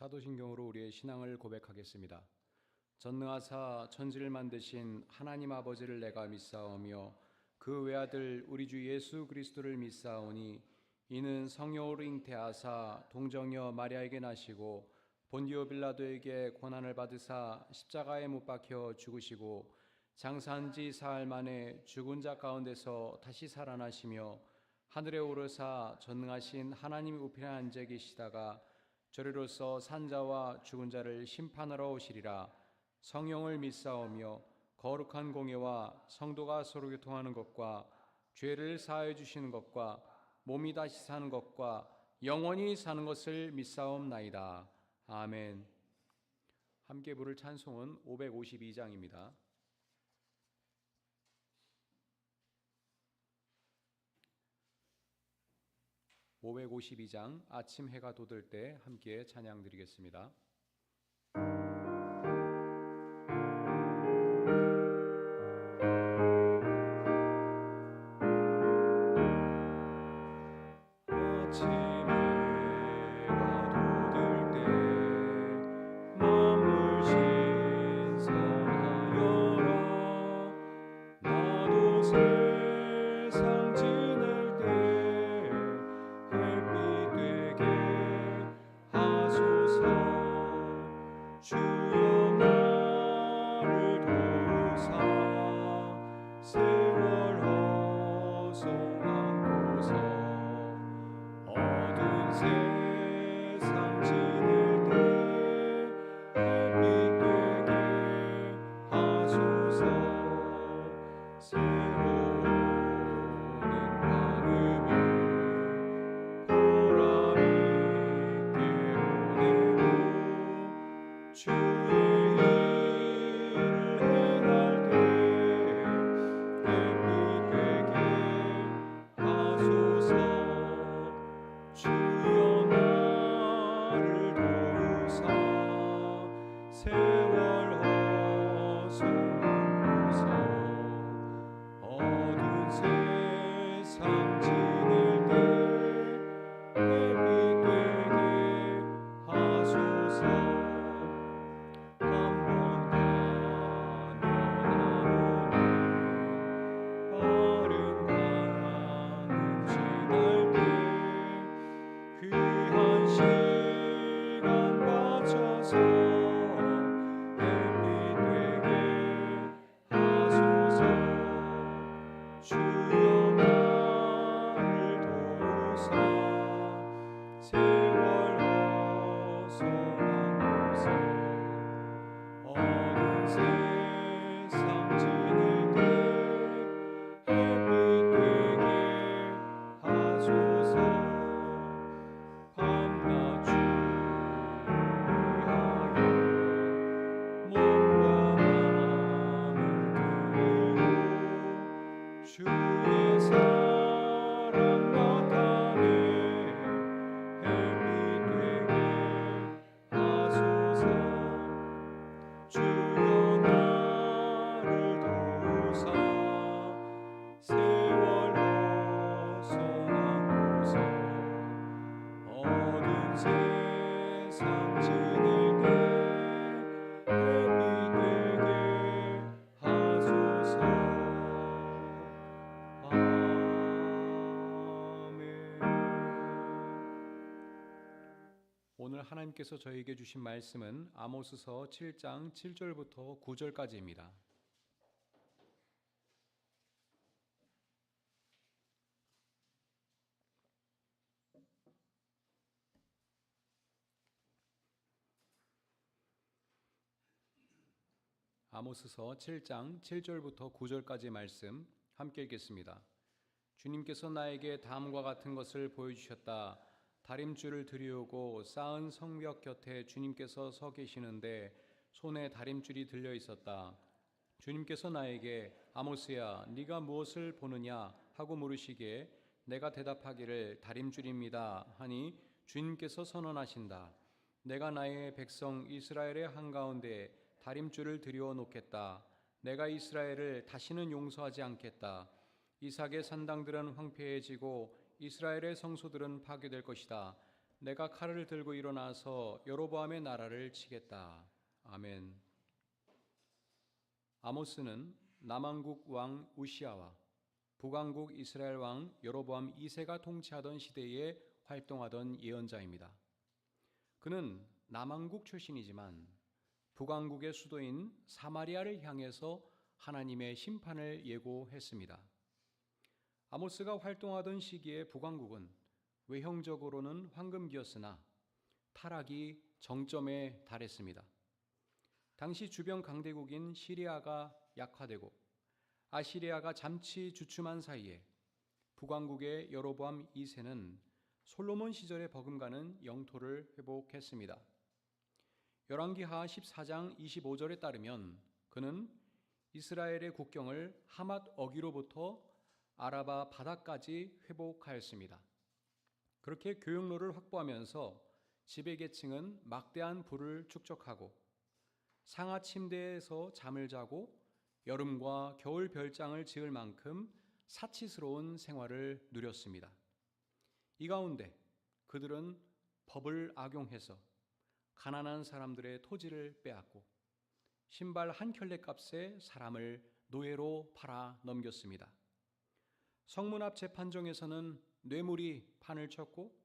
사도신경으로 우리의 신앙을 고백하겠습니다. 전능하사 천지를 만드신 하나님 아버지를 내가 믿사오며 그 외아들 우리 주 예수 그리스도를 믿사오니 이는 성령으로 잉태하사 동정녀 마리아에게 나시고 본디오 빌라도에게 고난을 받으사 십자가에 못 박혀 죽으시고 장사한 지 사흘 만에 죽은 자 가운데서 다시 살아나시며 하늘에 오르사 전능하신 하나님 우편에 앉아 계시다가 저리로서 산자와 죽은 자를 심판하러 오시리라. 성령을 믿사오며 거룩한 공예와 성도가 서로 교통하는 것과 죄를 사하여 주시는 것과 몸이 다시 사는 것과 영원히 사는 것을 믿사옵나이다. 아멘. 함께 부를 찬송은 552장입니다. 552장 아침 해가 돋을 때 함께 찬양 드리겠습니다. 오늘 하나님께서 저에게 주신 말씀은 아모스서 7장 7절부터 9절까지입니다. 아모스서 7장 7절부터 9절까지 말씀 함께 읽겠습니다. 주님께서 나에게 다음과 같은 것을 보여주셨다. 다림줄을 들이오고 쌓은 성벽 곁에 주님께서 서 계시는데 손에 다림줄이 들려 있었다. 주님께서 나에게 아모스야 네가 무엇을 보느냐 하고 물으시기에 내가 대답하기를 다림줄입니다 하니 주님께서 선언하신다. 내가 나의 백성 이스라엘의 한가운데 다림줄을 들이워 놓겠다. 내가 이스라엘을 다시는 용서하지 않겠다. 이삭의 산당들은 황폐해지고 이스라엘의 성소들은 파괴될 것이다. 내가 칼을 들고 일어나서 여로보암의 나라를 치겠다. 아멘. 아모스는 남왕국 왕 우시아와 북왕국 이스라엘 왕 여로보암 2세가 통치하던 시대에 활동하던 예언자입니다. 그는 남왕국 출신이지만 북왕국의 수도인 사마리아를 향해서 하나님의 심판을 예고했습니다. 아모스가 활동하던 시기에 북왕국은 외형적으로는 황금기였으나 타락이 정점에 달했습니다. 당시 주변 강대국인 시리아가 약화되고 아시리아가 잠시 주춤한 사이에 북왕국의 여로보암 2세는 솔로몬 시절에 버금가는 영토를 회복했습니다. 열왕기하 14장 25절에 따르면 그는 이스라엘의 국경을 하맛 어기로부터 아라바 바다까지 회복하였습니다. 그렇게 교역로를 확보하면서 지배계층은 막대한 부를 축적하고 상하 침대에서 잠을 자고 여름과 겨울 별장을 지을 만큼 사치스러운 생활을 누렸습니다. 이 가운데 그들은 법을 악용해서 가난한 사람들의 토지를 빼앗고 신발 한 켤레 값에 사람을 노예로 팔아 넘겼습니다. 성문 앞 재판정에서는 뇌물이 판을 쳤고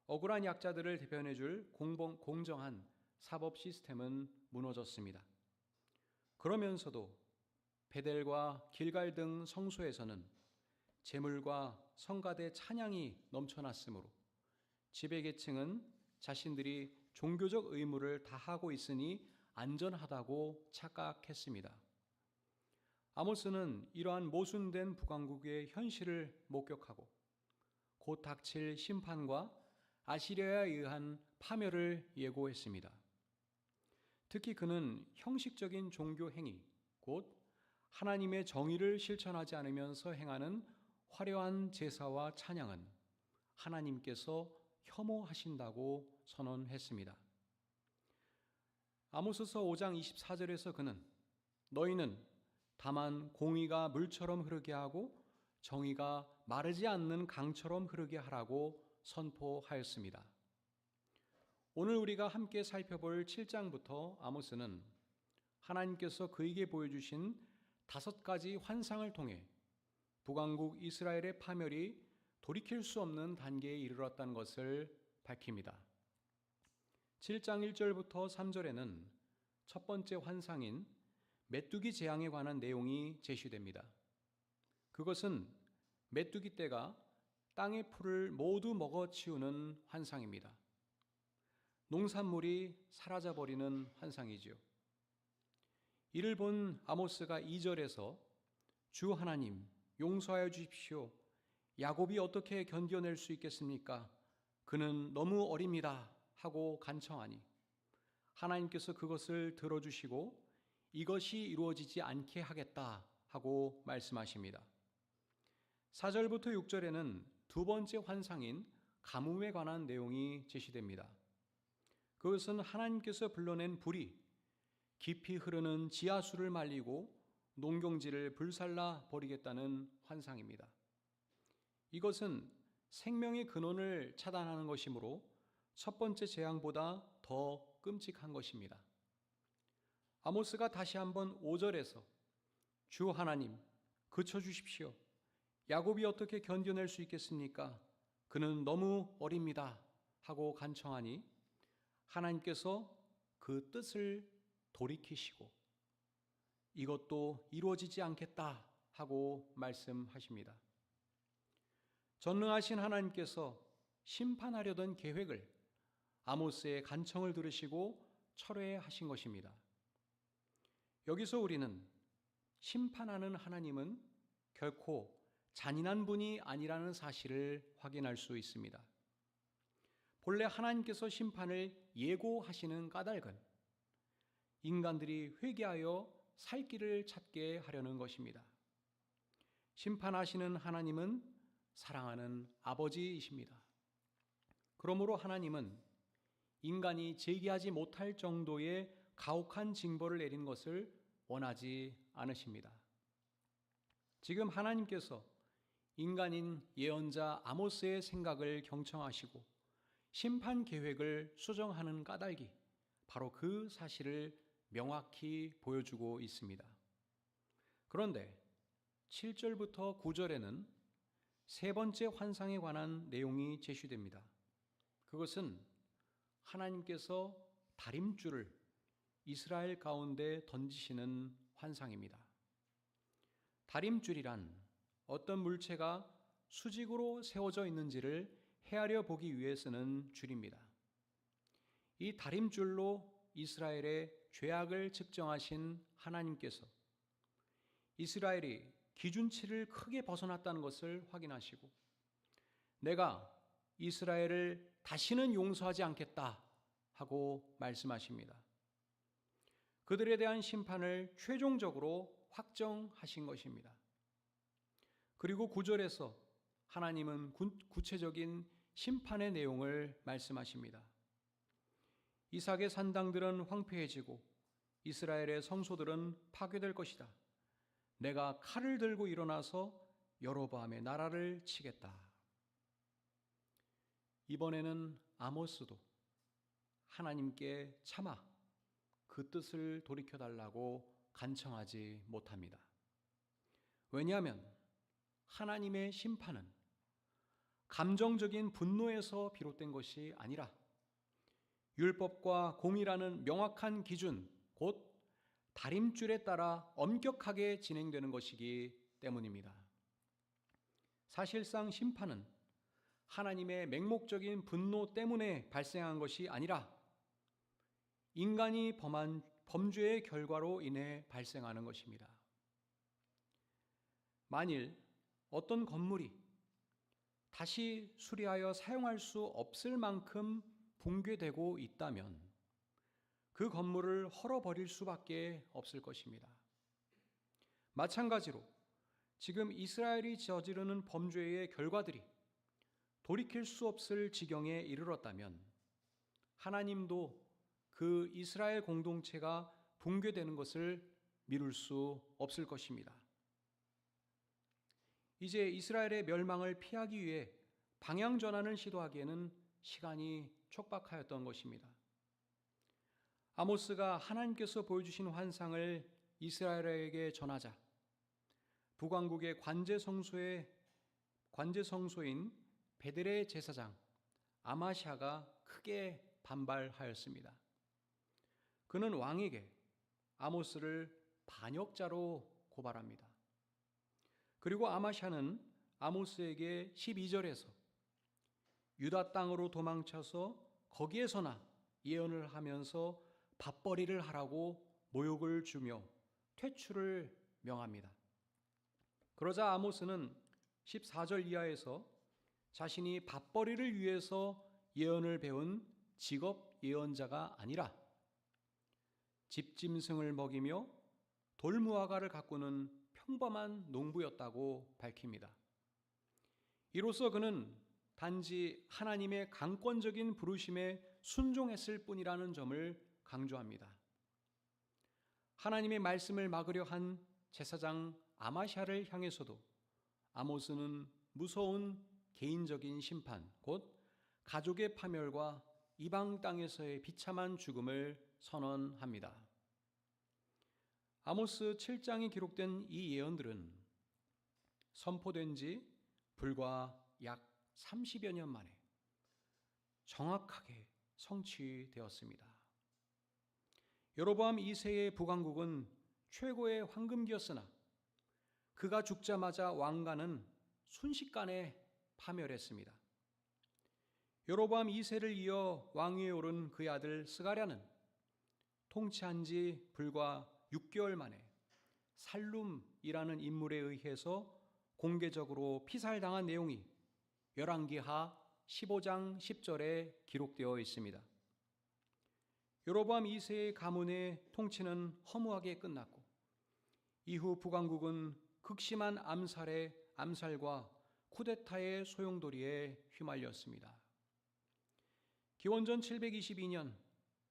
억울한 약자들을 대변해줄 공정한 사법 시스템은 무너졌습니다. 그러면서도 베델과 길갈 등 성소에서는 제물과 성가대 찬양이 넘쳐났으므로 지배계층은 자신들이 종교적 의무를 다하고 있으니 안전하다고 착각했습니다. 아모스는 이러한 모순된 북왕국의 현실을 목격하고 곧 닥칠 심판과 아시리아에 의한 파멸을 예고했습니다. 특히 그는 형식적인 종교 행위, 곧 하나님의 정의를 실천하지 않으면서 행하는 화려한 제사와 찬양은 하나님께서 혐오하신다고 선언했습니다. 아모스서 5장 24절에서 그는 너희는 다만 공의가 물처럼 흐르게 하고 정의가 마르지 않는 강처럼 흐르게 하라고 선포하였습니다. 오늘 우리가 함께 살펴볼 7장부터 아모스는 하나님께서 그에게 보여주신 5가지 환상을 통해 북왕국 이스라엘의 파멸이 돌이킬 수 없는 단계에 이르렀다는 것을 밝힙니다. 7장 1절부터 3절에는 첫 번째 환상인 메뚜기 재앙에 관한 내용이 제시됩니다. 그것은 메뚜기 떼가 땅의 풀을 모두 먹어치우는 환상입니다. 농산물이 사라져버리는 환상이지요. 이를 본 아모스가 2절에서 주 하나님 용서하여 주십시오. 야곱이 어떻게 견뎌낼 수 있겠습니까? 그는 너무 어립니다 하고 간청하니 하나님께서 그것을 들어주시고 이것이 이루어지지 않게 하겠다 하고 말씀하십니다. 4절부터 6절에는 두 번째 환상인 가뭄에 관한 내용이 제시됩니다. 그것은 하나님께서 불러낸 불이 깊이 흐르는 지하수를 말리고 농경지를 불살라 버리겠다는 환상입니다. 이것은 생명의 근원을 차단하는 것이므로 첫 번째 재앙보다 더 끔찍한 것입니다. 아모스가 다시 한번 5절에서 주 하나님 그쳐주십시오. 야곱이 어떻게 견뎌낼 수 있겠습니까? 그는 너무 어립니다 하고 간청하니 하나님께서 그 뜻을 돌이키시고 이것도 이루어지지 않겠다 하고 말씀하십니다. 전능하신 하나님께서 심판하려던 계획을 아모스의 간청을 들으시고 철회하신 것입니다. 여기서 우리는 심판하는 하나님은 결코 잔인한 분이 아니라는 사실을 확인할 수 있습니다. 본래 하나님께서 심판을 예고하시는 까닭은 인간들이 회개하여 살 길을 찾게 하려는 것입니다. 심판하시는 하나님은 사랑하는 아버지이십니다. 그러므로 하나님은 인간이 제기하지 못할 정도의 가혹한 징벌을 내린 것을 원하지 않으십니다. 지금 하나님께서 인간인 예언자 아모스의 생각을 경청하시고 심판 계획을 수정하는 까닭이 바로 그 사실을 명확히 보여주고 있습니다. 그런데 7절부터 9절에는 세 번째 환상에 관한 내용이 제시됩니다. 그것은 하나님께서 다림줄을 이스라엘 가운데 던지시는 환상입니다. 다림줄이란 어떤 물체가 수직으로 세워져 있는지를 헤아려 보기 위해 쓰는 줄입니다. 이 다림줄로 이스라엘의 죄악을 측정하신 하나님께서 이스라엘이 기준치를 크게 벗어났다는 것을 확인하시고 내가 이스라엘을 다시는 용서하지 않겠다 하고 말씀하십니다. 그들에 대한 심판을 최종적으로 확정하신 것입니다. 그리고 9절에서 하나님은 구체적인 심판의 내용을 말씀하십니다. 이삭의 산당들은 황폐해지고 이스라엘의 성소들은 파괴될 것이다. 내가 칼을 들고 일어나서 여로보암의 나라를 치겠다. 이번에는 아모스도 하나님께 차마 그 뜻을 돌이켜달라고 간청하지 못합니다. 왜냐하면 하나님의 심판은 감정적인 분노에서 비롯된 것이 아니라 율법과 공의라는 명확한 기준, 곧 다림줄에 따라 엄격하게 진행되는 것이기 때문입니다. 사실상 심판은 하나님의 맹목적인 분노 때문에 발생한 것이 아니라 인간이 범한 범죄의 결과로 인해 발생하는 것입니다. 만일 어떤 건물이 다시 수리하여 사용할 수 없을 만큼 붕괴되고 있다면 그 건물을 헐어버릴 수밖에 없을 것입니다. 마찬가지로 지금 이스라엘이 저지르는 범죄의 결과들이 돌이킬 수 없을 지경에 이르렀다면 하나님도 그 이스라엘 공동체가 붕괴되는 것을 미룰 수 없을 것입니다. 이제 이스라엘의 멸망을 피하기 위해 방향 전환을 시도하기에는 시간이 촉박하였던 것입니다. 아모스가 하나님께서 보여주신 환상을 이스라엘에게 전하자 북왕국의 관제성소인 베델의 제사장 아마샤가 크게 반발하였습니다. 그는 왕에게 아모스를 반역자로 고발합니다. 그리고 아마샤는 아모스에게 12절에서 유다 땅으로 도망쳐서 거기에서나 예언을 하면서 밥벌이를 하라고 모욕을 주며 퇴출을 명합니다. 그러자 아모스는 14절 이하에서 자신이 밥벌이를 위해서 예언을 배운 직업 예언자가 아니라 집짐승을 먹이며 돌무화과를 가꾸는 평범한 농부였다고 밝힙니다. 이로써 그는 단지 하나님의 강권적인 부르심에 순종했을 뿐이라는 점을 강조합니다. 하나님의 말씀을 막으려 한 제사장 아마샤를 향해서도 아모스는 무서운 개인적인 심판, 곧 가족의 파멸과 이방 땅에서의 비참한 죽음을 선언합니다. 아모스 7장에 기록된 이 예언들은 선포된 지 불과 약 30여 년 만에 정확하게 성취되었습니다. 여로보암 2세의 북왕국은 최고의 황금기였으나 그가 죽자마자 왕가는 순식간에 파멸했습니다. 여로보암 2세를 이어 왕위에 오른 그의 아들 스가랴는 통치한 지 불과 6개월 만에 살룸이라는 인물에 의해서 공개적으로 피살당한 내용이 열왕기하 15장 10절에 기록되어 있습니다. 여로보암 2세의 가문의 통치는 허무하게 끝났고 이후 북왕국은 극심한 암살과 쿠데타의 소용돌이에 휘말렸습니다. 기원전 722년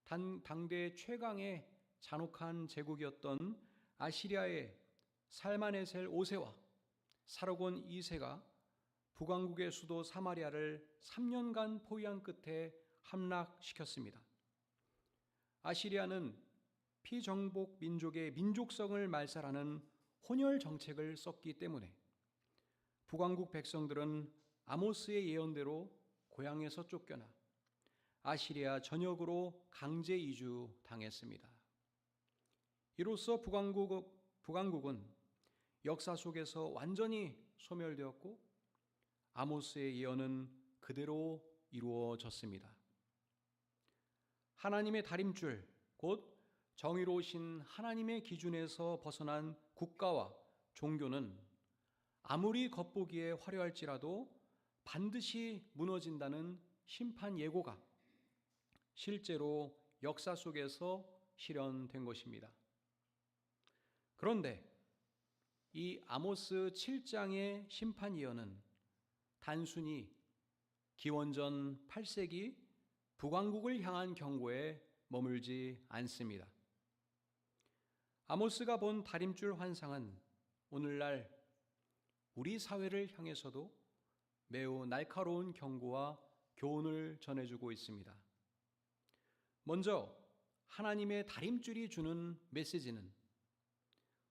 당대 최강의 잔혹한 제국이었던 아시리아의 살마네셀 5세와 사르곤 2세가 북왕국의 수도 사마리아를 3년간 포위한 끝에 함락시켰습니다. 아시리아는 피정복 민족의 민족성을 말살하는 혼혈 정책을 썼기 때문에 북왕국 백성들은 아모스의 예언대로 고향에서 쫓겨나 아시리아 전역으로 강제 이주당했습니다. 이로써 북왕국은 역사 속에서 완전히 소멸되었고 아모스의 예언은 그대로 이루어졌습니다. 하나님의 다림줄, 곧 정의로우신 하나님의 기준에서 벗어난 국가와 종교는 아무리 겉보기에 화려할지라도 반드시 무너진다는 심판 예고가 실제로 역사 속에서 실현된 것입니다. 그런데 이 아모스 7장의 심판 예언은 단순히 기원전 8세기 북왕국을 향한 경고에 머물지 않습니다. 아모스가 본 다림줄 환상은 오늘날 우리 사회를 향해서도 매우 날카로운 경고와 교훈을 전해주고 있습니다. 먼저 하나님의 다림줄이 주는 메시지는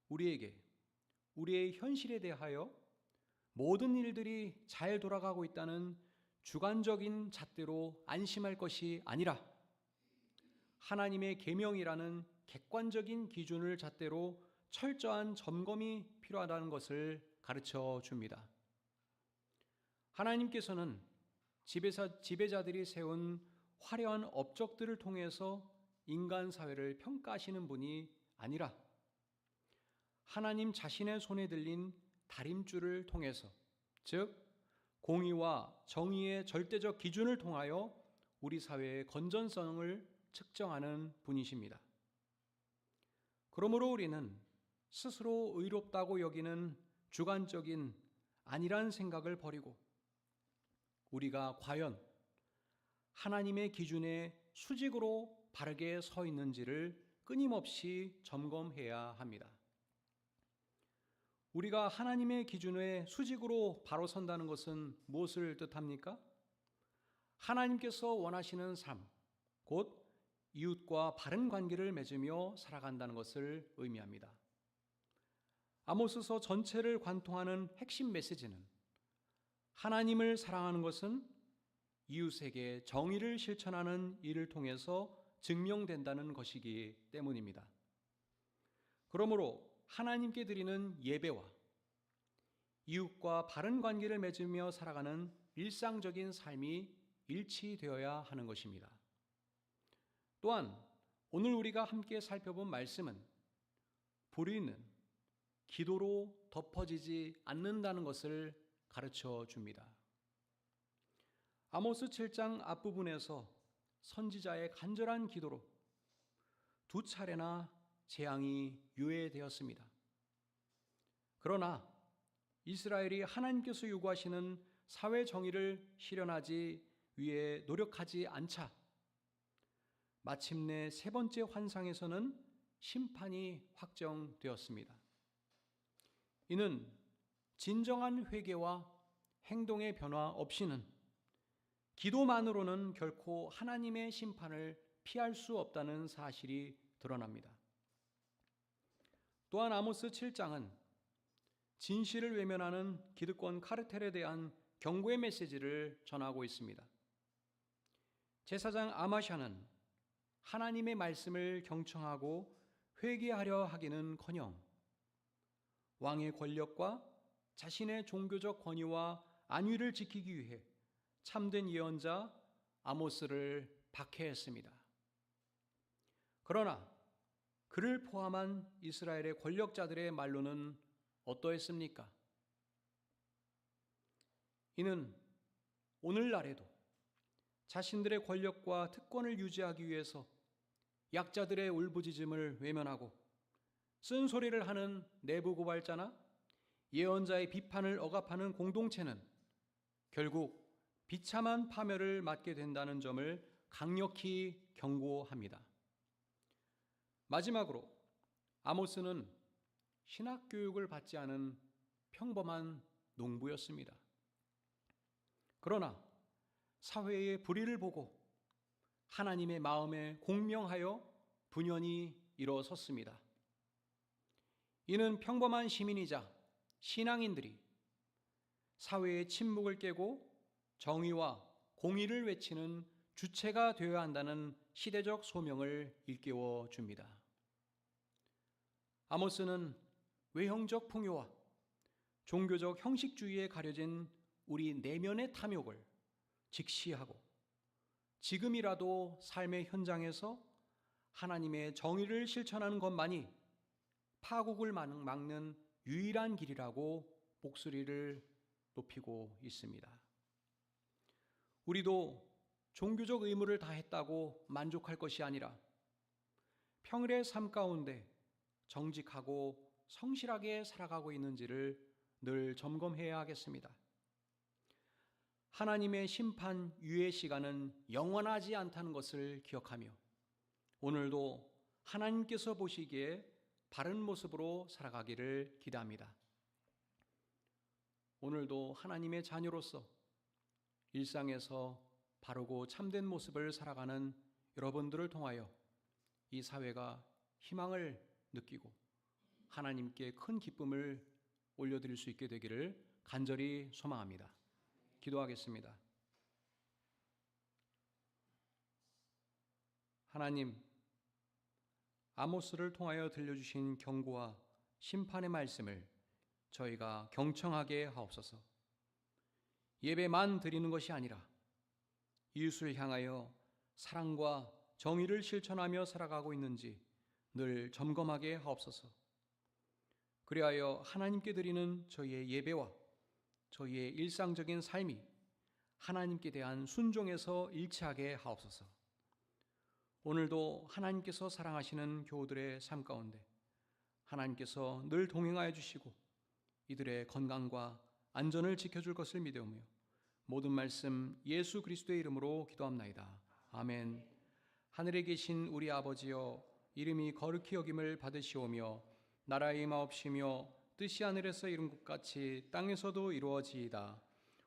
우리에게 우리의 현실에 대하여 모든 일들이 잘 돌아가고 있다는 주관적인 잣대로 안심할 것이 아니라 하나님의 계명이라는 객관적인 기준을 잣대로 철저한 점검이 필요하다는 것을 가르쳐 줍니다. 하나님께서는 지배자들이 세운 화려한 업적들을 통해서 인간 사회를 평가하시는 분이 아니라 하나님 자신의 손에 들린 다림줄을 통해서, 즉 공의와 정의의 절대적 기준을 통하여 우리 사회의 건전성을 측정하는 분이십니다. 그러므로 우리는 스스로 의롭다고 여기는 주관적인 아니란 생각을 버리고 우리가 과연 하나님의 기준에 수직으로 바르게 서 있는지를 끊임없이 점검해야 합니다. 우리가 하나님의 기준에 수직으로 바로 선다는 것은 무엇을 뜻합니까? 하나님께서 원하시는 삶, 곧 이웃과 바른 관계를 맺으며 살아간다는 것을 의미합니다. 아모스서 전체를 관통하는 핵심 메시지는 하나님을 사랑하는 것은 이웃에게 정의를 실천하는 일을 통해서 증명된다는 것이기 때문입니다. 그러므로 하나님께 드리는 예배와 이웃과 바른 관계를 맺으며 살아가는 일상적인 삶이 일치되어야 하는 것입니다. 또한 오늘 우리가 함께 살펴본 말씀은 불의는 기도로 덮어지지 않는다는 것을 가르쳐 줍니다. 아모스 7장 앞부분에서 선지자의 간절한 기도로 2차례나 재앙이 유예되었습니다. 그러나 이스라엘이 하나님께서 요구하시는 사회 정의를 실현하기 위해 노력하지 않자 마침내 세 번째 환상에서는 심판이 확정되었습니다. 이는 진정한 회개와 행동의 변화 없이는 기도만으로는 결코 하나님의 심판을 피할 수 없다는 사실이 드러납니다. 또한 아모스 7장은 진실을 외면하는 기득권 카르텔에 대한 경고의 메시지를 전하고 있습니다. 제사장 아마샤는 하나님의 말씀을 경청하고 회개하려 하기는커녕 왕의 권력과 자신의 종교적 권위와 안위를 지키기 위해 참된 예언자 아모스를 박해했습니다. 그러나 그를 포함한 이스라엘의 권력자들의 말로는 어떠했습니까? 이는 오늘날에도 자신들의 권력과 특권을 유지하기 위해서 약자들의 울부짖음을 외면하고 쓴소리를 하는 내부 고발자나 예언자의 비판을 억압하는 공동체는 결국 비참한 파멸을 맞게 된다는 점을 강력히 경고합니다. 마지막으로 아모스는 신학 교육을 받지 않은 평범한 농부였습니다. 그러나 사회의 불의를 보고 하나님의 마음에 공명하여 분연히 일어섰습니다. 이는 평범한 시민이자 신앙인들이 사회의 침묵을 깨고 정의와 공의를 외치는 주체가 되어야 한다는 시대적 소명을 일깨워 줍니다. 아모스는 외형적 풍요와 종교적 형식주의에 가려진 우리 내면의 탐욕을 직시하고 지금이라도 삶의 현장에서 하나님의 정의를 실천하는 것만이 파국을 막는 유일한 길이라고 목소리를 높이고 있습니다. 우리도 종교적 의무를 다했다고 만족할 것이 아니라 평일의 삶 가운데 정직하고 성실하게 살아가고 있는지를 늘 점검해야 하겠습니다. 하나님의 심판 유예 시간은 영원하지 않다는 것을 기억하며 오늘도 하나님께서 보시기에 바른 모습으로 살아가기를 기대합니다. 오늘도 하나님의 자녀로서 일상에서 바르고 참된 모습을 살아가는 여러분들을 통하여 이 사회가 희망을 느끼고 하나님께 큰 기쁨을 올려드릴 수 있게 되기를 간절히 소망합니다. 기도하겠습니다. 하나님, 아모스를 통하여 들려주신 경고와 심판의 말씀을 저희가 경청하게 하옵소서. 예배만 드리는 것이 아니라 이웃을 향하여 사랑과 정의를 실천하며 살아가고 있는지 늘 점검하게 하옵소서. 그리하여 하나님께 드리는 저희의 예배와 저희의 일상적인 삶이 하나님께 대한 순종에서 일치하게 하옵소서. 오늘도 하나님께서 사랑하시는 교우들의 삶 가운데 하나님께서 늘 동행하여 주시고 이들의 건강과 안전을 지켜줄 것을 믿으며 모든 말씀 예수 그리스도의 이름으로 기도합나이다. 아멘. 하늘에 계신 우리 아버지여, 이름이 거룩히 여김을 받으시오며 나라의 임하옵시며 뜻이 하늘에서 이룬 것 같이 땅에서도 이루어지이다.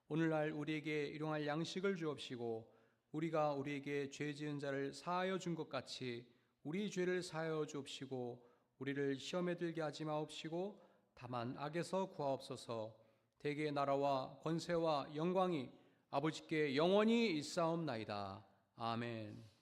오늘날 우리에게 일용할 양식을 주옵시고 우리가 우리에게 죄 지은 자를 사하여 준 것 같이 우리 죄를 사하여 주옵시고 우리를 시험에 들게 하지 마옵시고 다만 악에서 구하옵소서. 대개의 나라와 권세와 영광이 아버지께 영원히 있사옵나이다. 아멘.